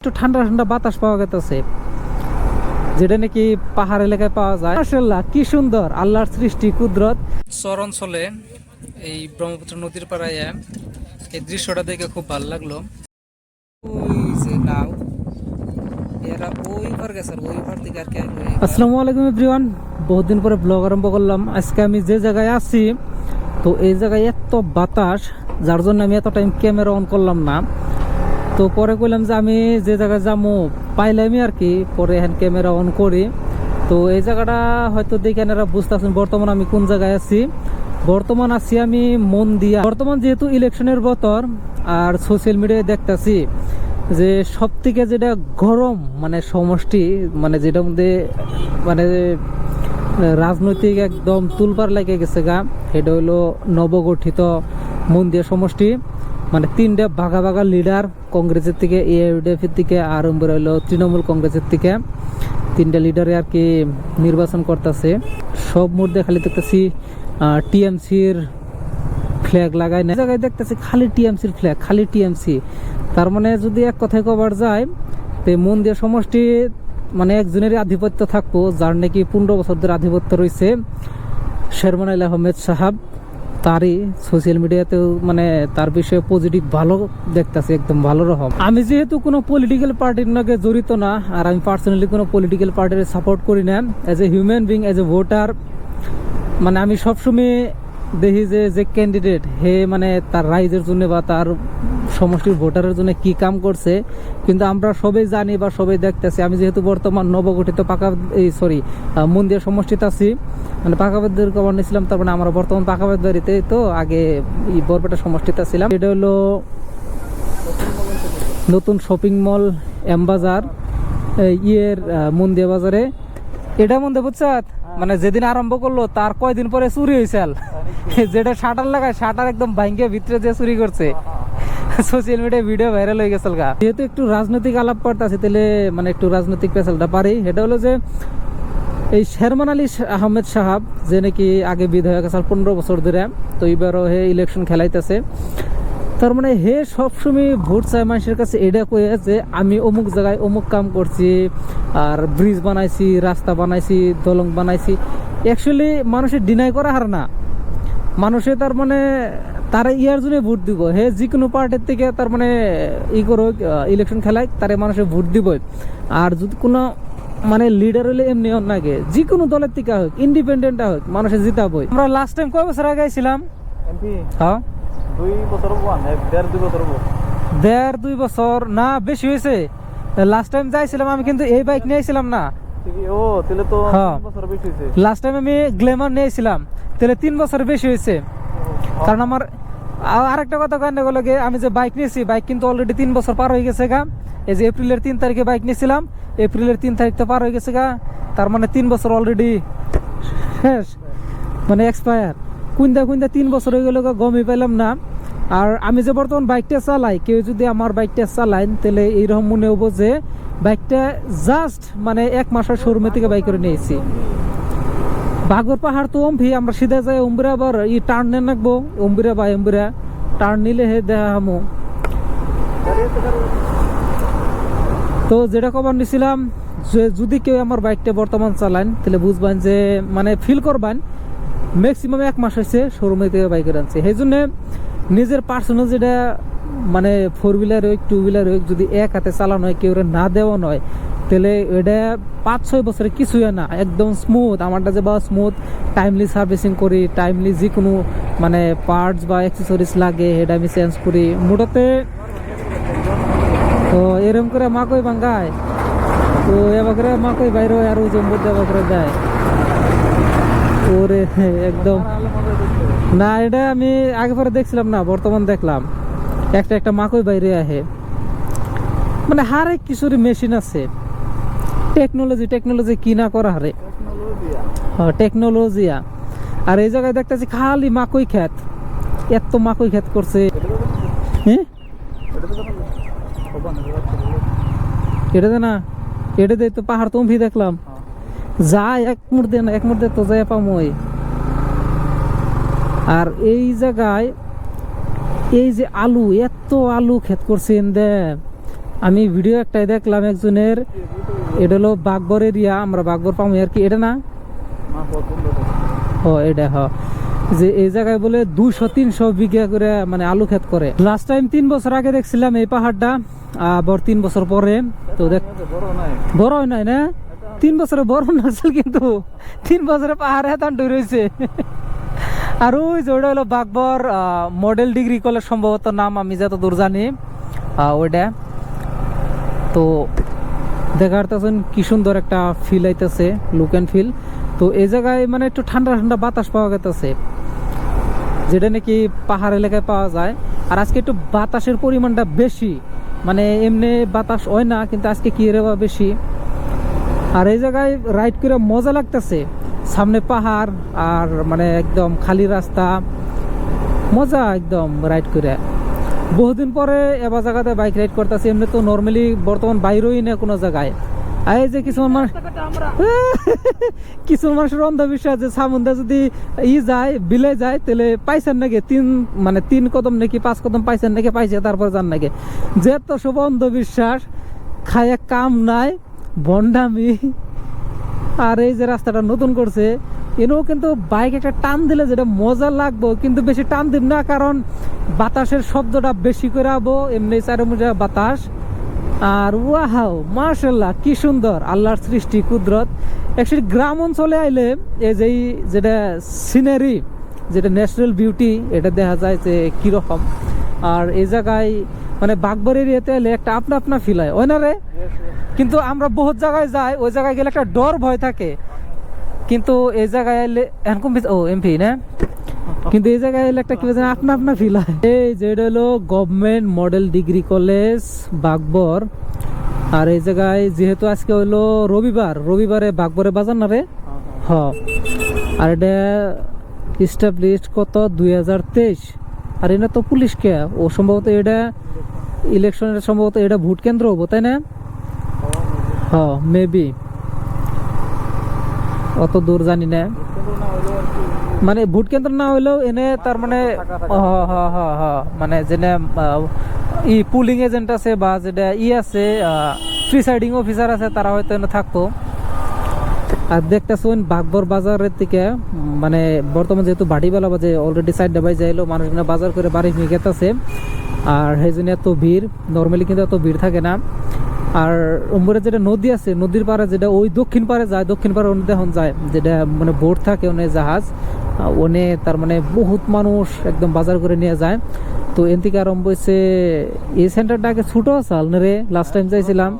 একটু ঠান্ডা ঠান্ডা বাতাস পাওয়া গেছে, যেটা নাকি পাহাড় এলাকায় পাওয়া যায়। মাশাআল্লাহ, কি সুন্দর আল্লাহর সৃষ্টি কুদরত। চর অঞ্চলে এই ব্রহ্মপুত্র নদীর পাড়ায় এই দৃশ্যটা দেখে খুব ভালো লাগলো। ওই যে নাও, এরা ওই পার গেছে, ওই পার থেকে আর কি। আসসালামু আলাইকুম এভরিওয়ান, বহুদিন পরে ব্লগ আরম্ভ করলাম। আজকে আমি যে জায়গায় আছি, তো এই জায়গায় এত বাতাস, যার জন্য আমি এত টাইম ক্যামেরা অন করলাম না। তো পরে কইলাম যে আমি যে জায়গায় যাবো পাইলামই আর কি, পরে হ্যান্ড ক্যামেরা অন করি। তো এই জায়গাটা হয়তো দেখে এনারা বুঝতে পারছেন বর্তমান আমি কোন জায়গায় আছি। বর্তমান আছি আমি মন্দিয়া। বর্তমান যেহেতু ইলেকশনের বতর, আর সোশ্যাল মিডিয়ায় দেখতেছি যে সব থেকে যেটা গরম মানে সমষ্টি, মানে যেটার মধ্যে মানে রাজনৈতিক একদম তুলপার লেগে গেছে গা, এটা হইলো নবগঠিত মন্দিয়া সমষ্টি। মানে তিনটা ভাগা ভাগা লিডার, কংগ্রেসের থেকে, এআইডিএফ এর থেকে, আর হইলো তৃণমূল কংগ্রেসের থেকে, তিনটা লিডারে আর কি নির্বাচন করতেছে। সব মধ্যে খালি দেখতেছি টিএমসির ফ্ল্যাগ লাগায় না, জায়গায় দেখতেছি খালি টিএমসির ফ্ল্যাগ, খালি টিএমসি। তার মানে যদি এক কথায় কবার যায়, তো মন্দির সমষ্টি মানে একজনের আধিপত্য থাকবো, যার নাকি 15 বছর ধরে আধিপত্য রয়েছে, শেরমান আলী আহমেদ সাহাব। তারই সোশ্যাল মিডিয়াতেও মানে তার বিষয়ে পজিটিভ ভালো দেখতেছে, একদম ভালো রকম। আমি যেহেতু কোনো পলিটিক্যাল পার্টির নাকি জড়িত না, আর আমি পার্সোনালি কোনো পলিটিক্যাল পার্টির সাপোর্ট করি না, as a human being, as a voter, মানে আমি সবসময় দেখি যে ক্যান্ডিডেট হে মানে তার রাইজের জন্য বা তার সমষ্টির ভোটারের জন্য কি কাম করছে, কিন্তু আমরা সবাই জানি বা সবাই দেখতেছি। আমি যেহেতু বর্তমান নবগঠিত মন্দির সমষ্টিতে আছি, মানে পাকাবাদের খবর নিয়েছিলাম, তার মানে আমরা বর্তমান পাকাবাদ বাড়িতে, তো আগে বরপেটা সমষ্টিতে ছিলাম। এটা হলো নতুন শপিং মল এমবাজার মন্দিয়া বাজারে। এটা মধ্যে বুঝছ, মানে যেদিন আরম্ভ করলো তার কয়দিন পরে চুরি হয়েছে, যেটা শাটার লাগায় শাটার একদম ভাঙ্গে ভিতরে যে চুরি করছে। সোশ্যাল মিডিয়ায় ভিডিও ভাইরাল হয়ে গেছে গা। যেহেতু একটু রাজনৈতিক আলাপ করতে আছে, তাহলে মানে একটু রাজনৈতিক পেশালটা পারি। এটা হলো যে এই শেরমান আলী আহমেদ সাহাব, যে নাকি আগে বিধায়ক আছে 15 বছর ধরে, তো এবারও হে ইলেকশন খেলাইতেছে। তার মানে হে সবসময় ভোট চায় মানুষের কাছে, এটা কয়ে যে আমি অমুক জায়গায় অমুক কাম করছি, আর ব্রিজ বানাইছি, রাস্তা বানাইছি, দলং বানাইছি। অ্যাকচুয়ালি মানুষের ডিনাই করা হার না, মানুষে তার মানে তারা ইয়ার জন্য ভোট দিব। হে যে কোনো পার্টির থেকে তার মানে করুক, ইলেকশন খেলায় তারে মানুষে ভোট দিবই। আর যদি কোনো মানে লিডার হলে এমনি অন্যকে যে কোনো দলের থেকে হোক, ইন্ডিপেন্ডেন্ট হোক, মানুষে জিতাবই। আমরা লাস্ট টাইম কয় বছর আগে ছিলাম? হ্যাঁ, 1.5-2 বছর না, বেশি হয়েছে। লাস্ট টাইম যাইছিলাম আমি, কিন্তু এই বাইক নিয়েছিলাম না। লাস্ট টাইম আমি গ্ল্যামার নিয়েছিলাম, তাহলে 3 বছর বেশি হয়েছে। কারণ আমার আরেকটা কথা কারণে গেল, আমি যে বাইক নিয়েছি, বাইক কিন্তু অলরেডি 3 বছর পার হয়ে গেছে গা। এই যে এপ্রিলের 3 তারিখে বাইক নিয়েছিলাম, এপ্রিলের 3 তারিখ তো পার হয়ে গেছে গা। তার মানে 3 বছর অলরেডি শেষ, মানে এক্সপায়ার। কুইন্দা 3 বছর হয়ে গেল, গমই পেলাম না। আর আমি যে বর্তমান বাইকটা চালাই, কেউ যদি আমার বাইকটা চালায়, তাহলে এইরকম মনে হবো যে বাইকটা জাস্ট মানে 1 মাসের শোরুমে থেকে বাইক করে নিয়েছি। বাগর পাহাড় তো আমরা সিধা যাই অম্বিরা, আবার টার্ন নিয়ে রাখবো অম্বিরা বা অম্বিরা টার্ন নিলে হে দেখা হামো। তো যেটা খবর নিছিলাম, যে যদি কেউ আমার বাইকটা বর্তমান চালান, তাহলে বুঝবেন যে মানে ফিল করবেন ম্যাক্সিমাম 1 মাস হয়েছে শোরুমে থেকে বাইক আনছে। সেই জন্য নিজের পার্সোনাল যেটা মানে 4 হুইলার হোক, 2 হুইলার হোক, যদি এক হাতে চালানো হয়, কেউ না দেওয়া নয়, তাহলে এটা 5-6 বছরে কিছুই না, একদম স্মুথ। আমারটা যে বা স্মুথ, টাইমলি সার্ভিসিং করি, টাইমলি যে কোনো মানে পার্টস বা অ্যাক্সেসরিজ লাগে এটা আমি চেঞ্জ করি মোটাতে। তো এরকম করে মাকই ভাঙ্গায়, তো এবার করে মাকই বাইরে আর জম্বর দেওয়া করে দেয় ওরে একদম। না, এটা আমি আগে পরে দেখছিলাম না, বর্তমান দেখলাম একটা মাকই বাইরে আহে। মানে হারে কিছুরই মেশিন আছে, টেকনোলজি কি না করা হারে টেকনোলজিয়া। আর এই জায়গায় দেখতেছি খালি মাকই ক্ষেত, এত মাকই ক্ষেত করছে। হ্যাঁ, এটা না, এটা দিয়ে তো পাহাড় তুমি দেখলাম, যাই এক মুহূর্তে তো যাই পামই। আর এই জায়গায় এই যে আলু, এত আলু ক্ষেত করছেন দে, আমি ভিডিও একটাই দেখলাম একজনের, এটা হলো বাগবর এরিয়া, আমরা বাগবর পাবো আর কি, এটা না ও এটা যে এই জায়গায় বলে 200-300 বিঘা করে মানে আলু ক্ষেত করে। লাস্ট টাইম 3 বছর আগে দেখছিলাম এই পাহাড়টা, আবার 3 বছর পরে তো দেখ বড় হয় নাই না, 3 বছরে বড় নাছিল কিন্তু 3 বছরে পাহাড়ে হাতান রয়েছে। আর ওই যে ওটা হলো বাগবর মডেল ডিগ্রি কলেজ সম্ভবত নাম, আমি যত দূর জানি ওইটা। তো দেখার তখন কি সুন্দর একটা ফিল আইতেছে, লুক অ্যান্ড ফিল। তো এই জায়গায় মানে একটু ঠান্ডা ঠান্ডা বাতাস পাওয়া গেছে, যেটা নাকি পাহাড় এলাকায় পাওয়া যায়। আর আজকে একটু বাতাসের পরিমাণটা বেশি, মানে এমনি বাতাস হয় না কিন্তু আজকে কি রে বা বেশি। আর এই জায়গায় রাইড করে মজা লাগতেছে, সামনে পাহাড় আর মানে একদম খালি রাস্তা, মজা একদম রাইড করে। বহুদিন পরে এবার জায়গাতে বাইক রাইড করতেছি, এমনি তো নর্মালি বর্তমান বাইরেই না কোনো জায়গায়। এই যে কিছু মানুষের অন্ধবিশ্বাস যে সামুন্দা যদি যায় বিলে যায় তাহলে পাইছেন নাকি 3 কদম নাকি 5 কদম পাইছেন নাকি, পাইছে তারপর যান নাকি, যে তো সব অন্ধবিশ্বাস, খায় কাম নাই, ভণ্ডামি। আর এই যে রাস্তাটা নতুন করছে এনেও কিন্তু বাইক একটা টান দিলে যেটা মজা লাগবো, কিন্তু বেশি টান দিব না, কারণ বাতাসের শব্দটা বেশি করে আবো, এমনি চারমুজা বাতাস। আর ওয়াও মাশাআল্লাহ কি সুন্দর আল্লাহর সৃষ্টি কুদরত। অ্যাকচুয়ালি গ্রাম অঞ্চলে আইলে এই যে যেটা সিনারি, যেটা ন্যাচারাল বিউটি, এটা দেখা যায় যে কিরকম। আর এই জায়গায় মানে বাগবর এরিয়াতে এলে একটা আপনা আপনা ফিল হয়, ওই না রে? কিন্তু আমরা বহুত জায়গায় যাই, ওই জায়গায় গেলে একটা ডর ভয় থাকে, কিন্তু এই জায়গায় এলে এরকম ও এমপি না, কিন্তু এই জায়গায় এলে একটা কি আপনা আপনা ফিল হয়। এই যেটা হলো গভর্নমেন্ট মডেল ডিগ্রি কলেজ বাগবর। আর এই জায়গায় যেহেতু আজকে হলো রবিবারে বাগবরে বাজার না রে, আর এটা এস্টাবলিশড কত 2023। আর এটা তো পুলিশ কে ও সম্ভবত এটা ইলেকশনের সম্ভবত এটা ভোট কেন্দ্র হবো, তাই না? মেবি, অত দূর জানি না, মানে ভোট কেন্দ্র না হইলেও এনে তার মানে মানে যেটা পুলিং এজেন্ট আছে বা যেটা আছে প্রিসাইডিং অফিসার আছে, তারা হয়তো এনে থাকতো। আর দেখতেছেন বাগবর বাজারের থেকে মানে বর্তমান যেহেতু বাড়িবেলা বাজে, অলরেডি 4টা বাজে এলো, মানুষগুলো বাজার করে বাড়ি নিয়ে গেতেছে। আর সেই জন্য এত ভিড়, নর্মালি কিন্তু এত ভিড় থাকে না। আর উম্বরে যেটা নদী আছে, নদীর পাড়ে যেটা ওই দক্ষিণ পাড়ে যায়, দক্ষিণ পাড়ে অনেক এখন যায়, যেটা মানে বোট থাকে অনেক জাহাজ, ওনে তার মানে বহুত মানুষ একদম বাজার করে নিয়ে যায়। তো এন থেকে আরম্ভ হয়েছে এই সেন্টারটা আগে ছোটো আসাল রে, লাস্ট টাইম যাইছিলাম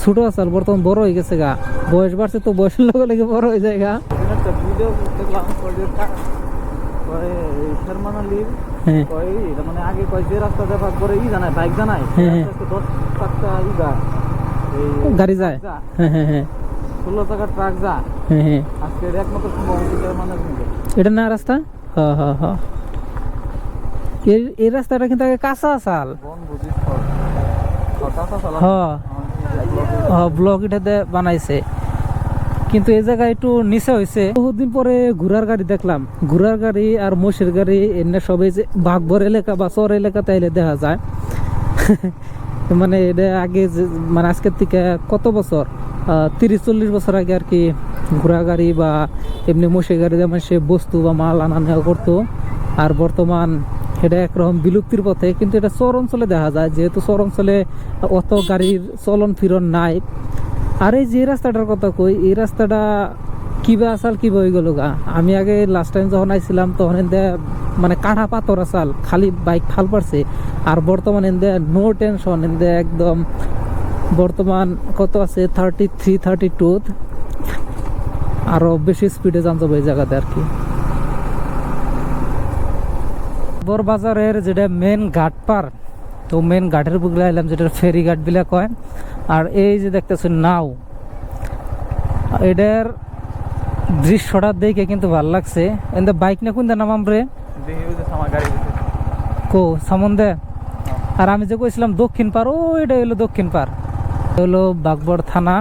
ছোটো আসাল, বর্তমান বড় হয়ে গেছে গা, বয়স বাড়ছে তো বয়সের লগে লগে বড় হয়ে যায় গা। গাড়ি যায়, 16 টাকা ট্রাক যা, আজকে একমাত্র এটা না রাস্তা। এই রাস্তাটা কিন্তু আগে কাঁচা আসাল, ব্লক এটাতে বানাইছে, কিন্তু এই জায়গায় একটু নিচে হয়েছে। বহুদিন পরে ঘোড়ার গাড়ি দেখলাম, ঘোড়ার গাড়ি আর মোষের গাড়ি এনে সবাই যে বাগবর এলাকা বা চর এলাকাতে এলে দেখা যায়। মানে এটা আগে মানে আজকের থেকে কত বছর, 30-40 বছর আগে আর কি ঘোড়া গাড়ি বা এমনি মোষের গাড়ি যেমন সে বস্তু বা মাল আনা নেওয়া করতো। আর বর্তমান এটা একরকম বিলুপ্তির পথে, কিন্তু এটা চর অঞ্চলে দেখা যায়, যেহেতু চর অঞ্চলে অত গাড়ির চলন ফিরন নাই। আর এই যে রাস্তাটার কথা কই, এই রাস্তাটা কিবা আসাল কিবা হয়ে গেল গা। আমি আগে লাস্ট টাইম যখন আইছিলাম তখন এনদে মানে কাঠা পাথর আসাল, খালি বাইক ফাল পারছে। আর বর্তমান এনদে নো টেনশন, এনদে একদম বর্তমান কত আছে 33-32, আরো বেশি স্পিডে যান যাবে এই জায়গাতে আর কি। বড় বাজারের যেটা মেন ঘাট পার, তো মেন ঘাটের বুকলে এলাম, যেটা ফেরি ঘাট বিলা কয়। আর এই যে দেখতেছেন নাও, এটার দৃশ্যটা দেখে কিন্তু ভালো লাগছে। এনদে বাইক না কোন নামাম রে কো সামন্দে। আর আমি যে কইছিলাম দক্ষিণ পার, ও এটা হলো দক্ষিণ পার, হলো বাগবর থানা।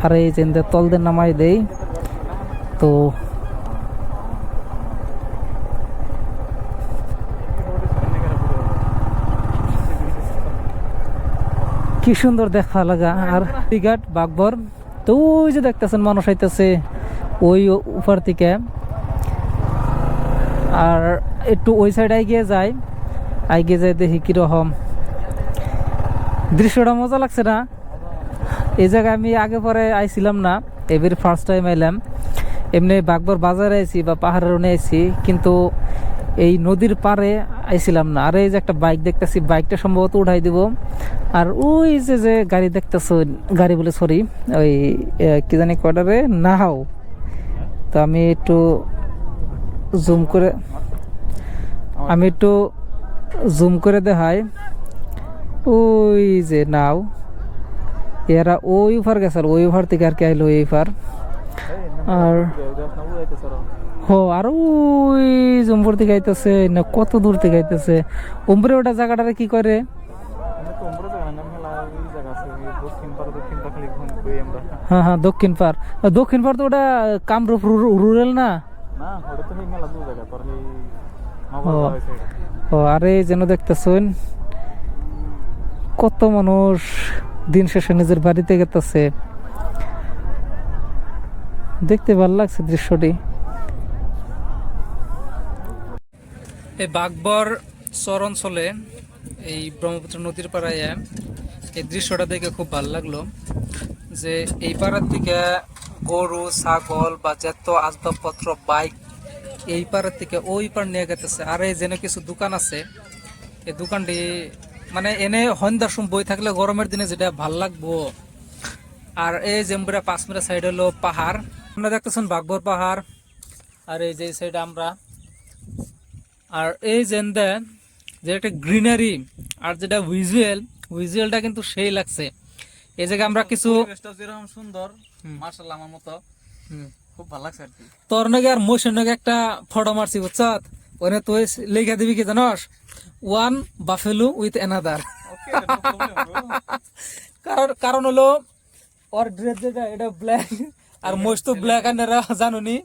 আর এই যে তলদের নামাই দেই, তো কি সুন্দর দেখা লাগা। আর টিঘাট বাগবর, তো ওই যে দেখতেছেন মানুষ আইতেছে ওই উপর থেকে। আর একটু ওই সাইড এগিয়ে যাই দেখি কিরকম দৃশ্যটা। মজা লাগছে না? এই জায়গায় আমি আগে পরে আইছিলাম না, এবার ফার্স্ট টাইম আইলাম। এমনি বাগবর বাজারে আইছি বা পাহাড়ের ওনে আইছি, কিন্তু এই নদীর পাড়ে আইছিলাম না। আর এই যে একটা বাইক দেখতেছি, বাইকটা সম্ভবত উঠাই দিব। আর ওই যে গাড়ি দেখতেছো, গাড়ি বলে সরি, ওই কি জানি কয়টারে নাও। তো আমি একটু জুম করে দেখাই। ওই যে নাও, এরা ওই উফার গেছে, ওই উফার থেকে আর কি আইলো এই পার। আর আর ওই জম্বুর থেকে আইতেছে না, কত দূর থেকে আইতেছে। উমরে ওটা জায়গাটারে কি করে? হ্যাঁ হ্যাঁ, দক্ষিণ পার। তো ওটা কামরূপ রুরাল না? ও আরে যেন দেখতেছেন কত মানুষ দিন শেষে নিজের বাড়িতে গেতেছে। দেখতে ভালো লাগছে দৃশ্যটি। এই বাগবর চর অঞ্চলে এই ব্রহ্মপুত্র নদীর পাড়ায় এই দৃশ্যটা দেখে খুব ভালো লাগলো, যে এই পাড়ার থেকে গরু ছাগল বা যত আসবাবপত্র বাইক এই পাড়ার থেকে ওই পাড় নিয়ে গেতেছে। আর এই যেন কিছু দোকান আছে, এই দোকানটি মানে এনে সন্ধ্যার সময় বই থাকলে গরমের দিনে যেটা ভাল লাগবো। আর এই জেম্বুরা 5 মিটার সাইড হলো পাহাড়, আপনারা দেখতেছেন বাগবর পাহাড়। আর এই যে সাইড আমরা, আর এই জেন্দে যে একটা গ্রিনারি আর যেটা ভিজুয়ালটা কিন্তু সেই লাগছে। এই জায়গায় আমরা কিছু যেরকম সুন্দর, মাশাআল্লাহ, আমার মতো খুব ভালো লাগছে আর কি। তোর নাকি আর মোশের নাকি একটা ফটো মারছি, বুঝছত? ওখানে তুই লেখা দিবি কি জানোস? One buffalo with another. কারণ হলো ওর ড্রেস যেটা এটা ব্ল্যাক, আর মোশ তো ব্ল্যাক অ্যান্ড জানুনি,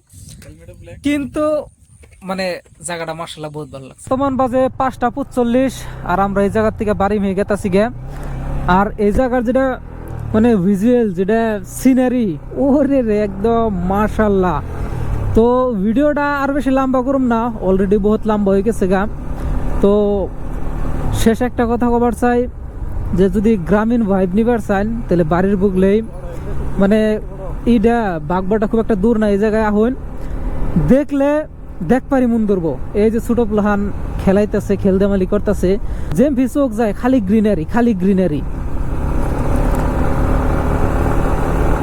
কিন্তু মানে জায়গাটা মাশাআল্লাহ বহুত ভালো লাগছে। বর্তমান বাজে 5:45, আর আমরা এই জায়গা থেকে বাড়ি হয়ে গেতাছি গে। আর এই জায়গার যেটা মানে ভিজুয়াল, যেটা সিনারি, ওরে রে একদম মাশাআল্লাহ। তো ভিডিওটা আর বেশি লম্বা করুম না, অলরেডি বহুত লম্বা হয়ে গেছে গা। তো শেষ একটা কথা কবার চাই, যে যদি গ্রামীণ ভাইব নিবার চান তাহলে বাড়ির বুকলেই মানে ইডা বাগবাটা খুব একটা দূর না, এই জায়গায় আহুন দেখলে দেখ পারি মন ধরবো। এই যে ছোট প্লাহান খেলাইতেছে, খেলদেমালি করতেছে, যেম ভিসোক যায় খালি গ্রিনারি।